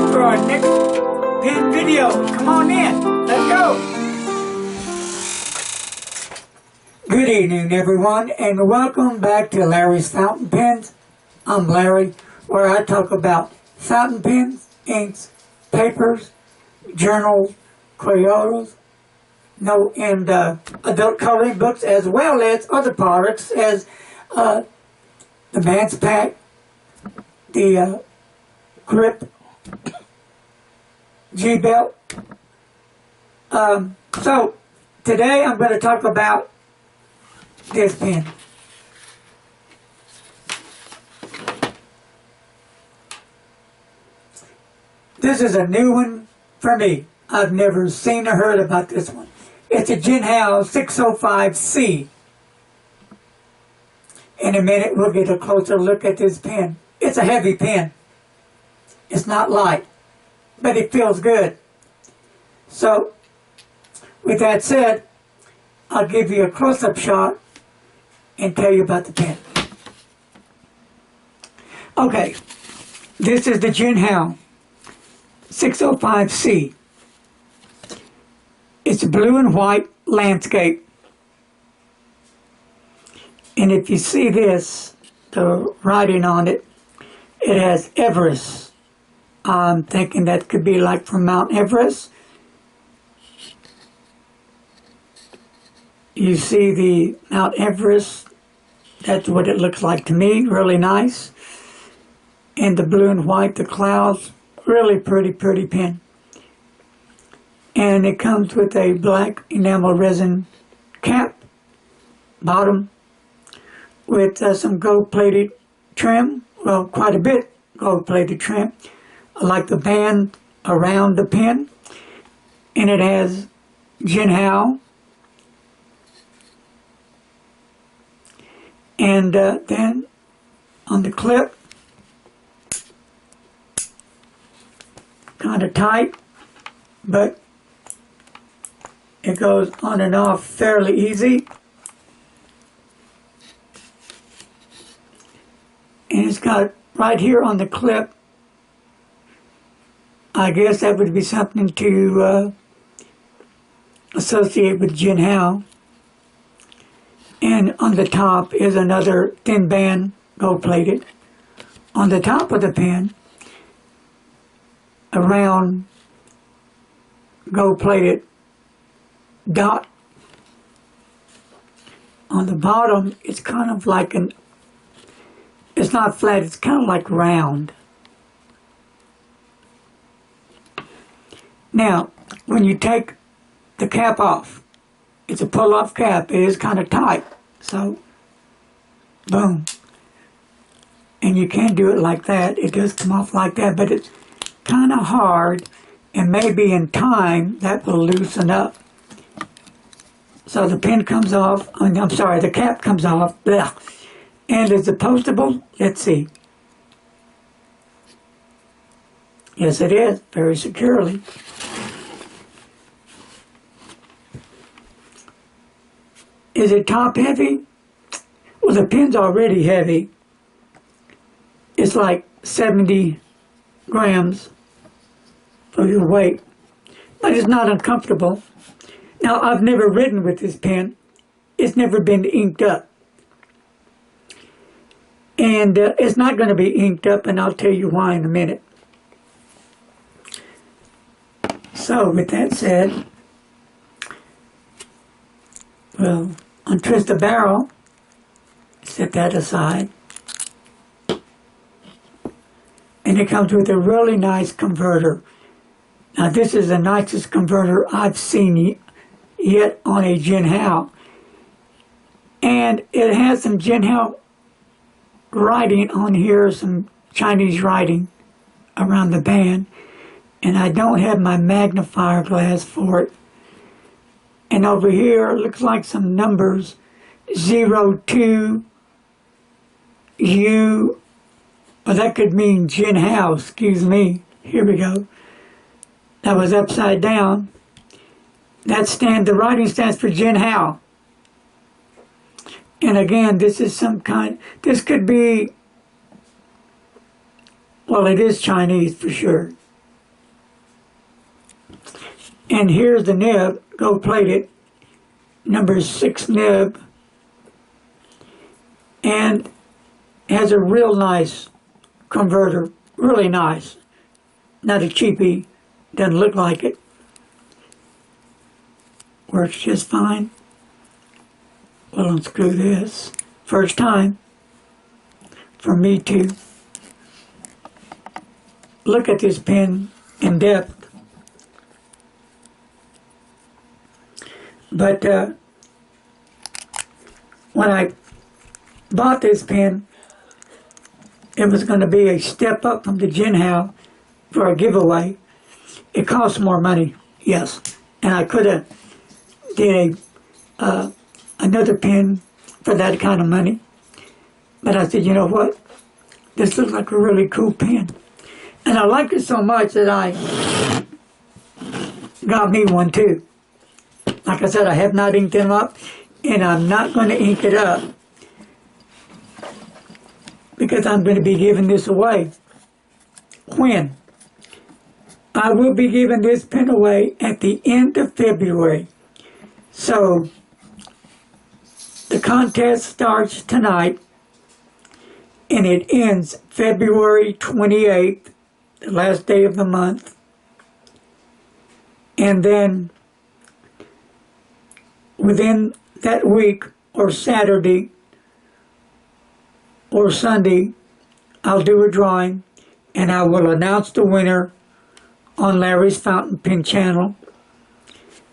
for our next pen video. Come on in. Let's go. Good evening, everyone, and welcome back to Larry's Fountain Pens. I'm Larry, where I talk about fountain pens, inks, papers, journals, Crayolas, and adult coloring books, as well as other products as the Man's Pack, the Grip, G-Belt. So today I'm going to talk about this pen. This is a new one for me. I've never seen or heard about this one. It's a Jinhao 605C. In a minute we'll get a closer look at this pen. It's a heavy pen. It's not light, but it feels good. So, with that said, I'll give you a close-up shot and tell you about the pen. Okay, this is the Jinhao 605C. It's blue and white landscape. And if you see this, the writing on it, it has Everest. I'm thinking that could be like from Mount Everest. You see the Mount Everest, that's what it looks like to me, really nice. And the blue and white, the clouds, really pretty pen. And it comes with a black enamel resin cap, bottom, with some gold-plated trim, well, quite a bit gold-plated trim. I like the band around the pen, and it has Jinhao. And then on the clip, kind of tight, but it goes on and off fairly easy. And it's got right here on the clip, I guess that would be something to associate with Jinhao. And on the top is another thin band, gold-plated. On the top of the pen, a round gold-plated dot. On the bottom, it's kind of like it's not flat, it's kind of like round. Now, when you take the cap off, it's a pull-off cap. It is kind of tight, so boom. And you can't do it like that. It does come off like that, but it's kind of hard, and maybe in time that will loosen up. So the pen comes off, I'm sorry, the cap comes off, blech. And is it postable? Let's see. Yes, it is, very securely. Is it top heavy? Well, the pen's already heavy. It's like 70 grams for your weight, but it's not uncomfortable. Now, I've never written with this pen. It's never been inked up. And it's not going to be inked up, and I'll tell you why in a minute. So, with that said, we'll untwist the barrel, set that aside, and it comes with a really nice converter. Now, this is the nicest converter I've seen yet on a Jinhao. And it has some Jinhao writing on here, some Chinese writing around the band. And I don't have my magnifier glass for it. And over here, it looks like some numbers, 02, U, well, that could mean Jinhao, excuse me. Here we go. That was upside down. The writing stands for Jinhao. And again, this is this could be, well, it is Chinese for sure. And here's the nib, gold plated, number 6 nib, and has a real nice converter, really nice. Not a cheapie, doesn't look like it. Works just fine. We'll unscrew this. First time for me to look at this pen in depth. But when I bought this pen, it was going to be a step up from the Jinhao for a giveaway. It cost more money, yes. And I could have did another pen for that kind of money. But I said, you know what? This looks like a really cool pen. And I like it so much that I got me one too. Like I said, I have not inked them up, and I'm not going to ink it up because I'm going to be giving this away. When? I will be giving this pen away at the end of February. So, the contest starts tonight, and it ends February 28th, the last day of the month. And then, within that week, or Saturday, or Sunday, I'll do a drawing, and I will announce the winner on Larry's Fountain Pen channel,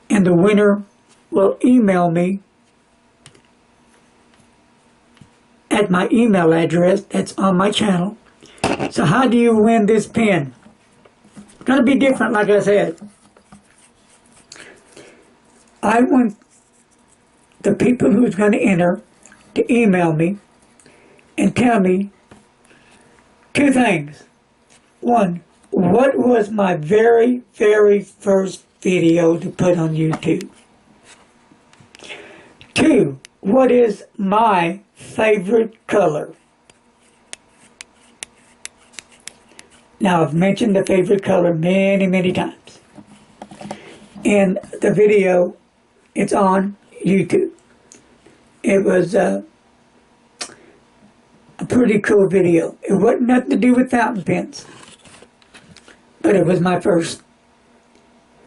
and the winner will email me at my email address that's on my channel. So how do you win this pen? It's going to be different, like I said. I want the people who's going to enter to email me and tell me 2 things. 1, what was my very, very first video to put on YouTube? 2, what is my favorite color? Now, I've mentioned the favorite color many, many times. In the video, it's on YouTube. It was a pretty cool video. It wasn't nothing to do with fountain pens, but it was my first.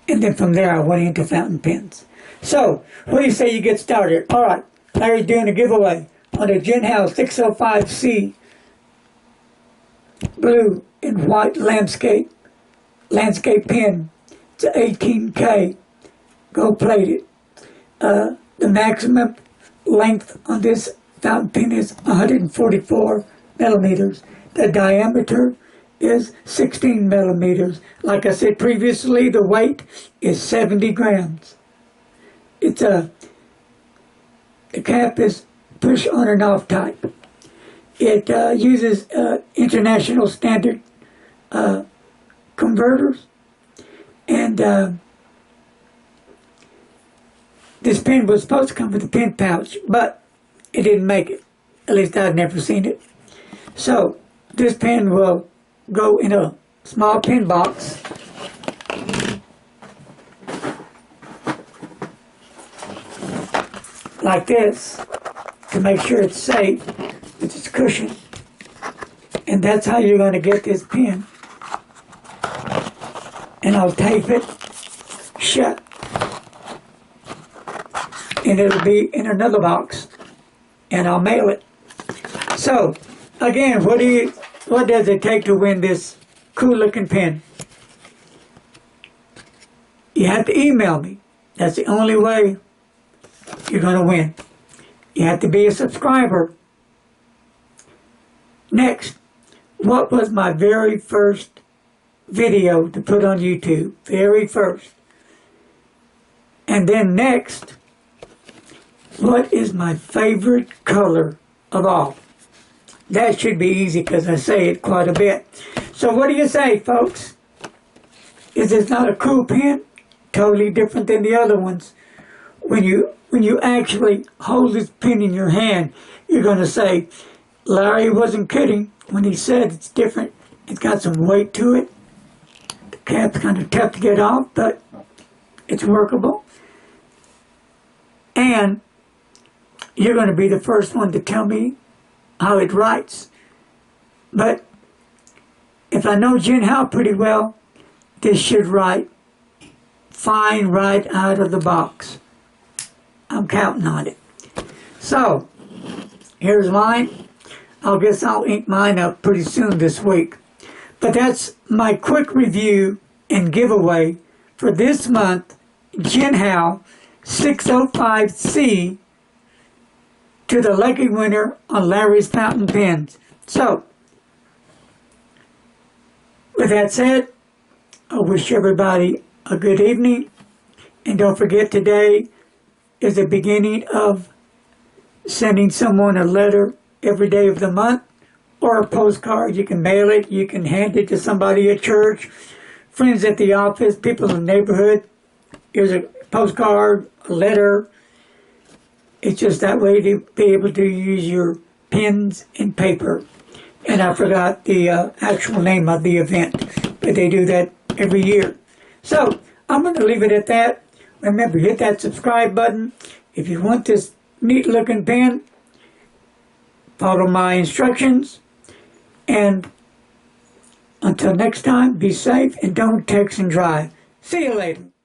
And then from there, I went into fountain pens. So, what do you say you get started? All right, Larry's doing a giveaway on a Jinhao 605C blue and white landscape pen. It's an 18K, gold plated. The maximum length on this fountain pen is 144 millimeters. The diameter is 16 millimeters. Like I said previously, the weight is 70 grams. It's the cap is push on and off type. It uses international standard converters, and this pen was supposed to come with a pen pouch, but it didn't make it. At least I've never seen it. So this pen will go in a small pen box. Like this, to make sure it's safe with its cushion. And that's how you're going to get this pen. And I'll tape it shut. And it'll be in another box. And I'll mail it. So, again, what does it take to win this cool looking pen? You have to email me. That's the only way you're going to win. You have to be a subscriber. Next, what was my very first video to put on YouTube? Very first. And then next, what is my favorite color of all? That should be easy because I say it quite a bit. So what do you say, folks? Is this not a cool pen? Totally different than the other ones. When you actually hold this pen in your hand, you're going to say, Larry wasn't kidding when he said it's different. It's got some weight to it. The cap's kind of tough to get off, but It's workable. And you're going to be the first one to tell me how it writes. But if I know Jinhao pretty well, this should write fine right out of the box. I'm counting on it. So, here's mine. I guess I'll ink mine up pretty soon this week. But that's my quick review and giveaway for this month, Jinhao 605C to the lucky winner on Larry's Fountain Pens. So, with that said, I wish everybody a good evening. And don't forget, today is the beginning of sending someone a letter every day of the month, or a postcard. You can mail it, you can hand it to somebody at church, friends at the office, people in the neighborhood. Here's a postcard, a letter. It's just that way to be able to use your pens and paper. And I forgot the actual name of the event, but they do that every year. So, I'm going to leave it at that. Remember, hit that subscribe button. If you want this neat looking pen, follow my instructions. And until next time, be safe and don't text and drive. See you later.